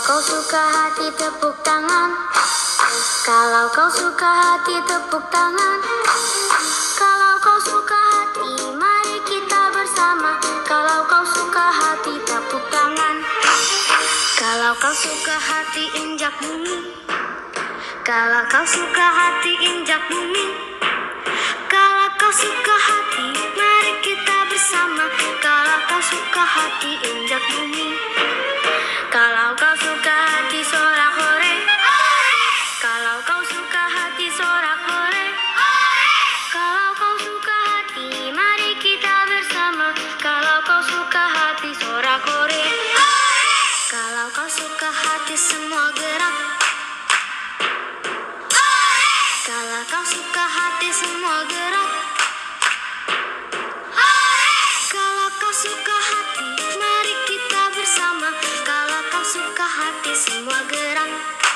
kau suka hati tepuk tangan. Kalau kau suka hati tepuk tangan. Kalau kau suka hati mari kita bersama. Kalau kau suka hati tepuk tangan. Kalau kau suka hati injak bumi. Kalau kau suka hati injak bumi. Kalau kau suka hati mari kita bersama. Kalau kau suka hati injak bumi. Kalau kau suka hati sorak hore. Kalau kau suka hati sorak hore. Kalau kau suka hati mari kita bersama. Kalau kau suka hati sorak hore. Kalau kau suka hati semua gerak. Kalau kau suka hati semua gerak. Kalau kau suka hati mari kita bersama. Kalau kau suka hati semua gerak.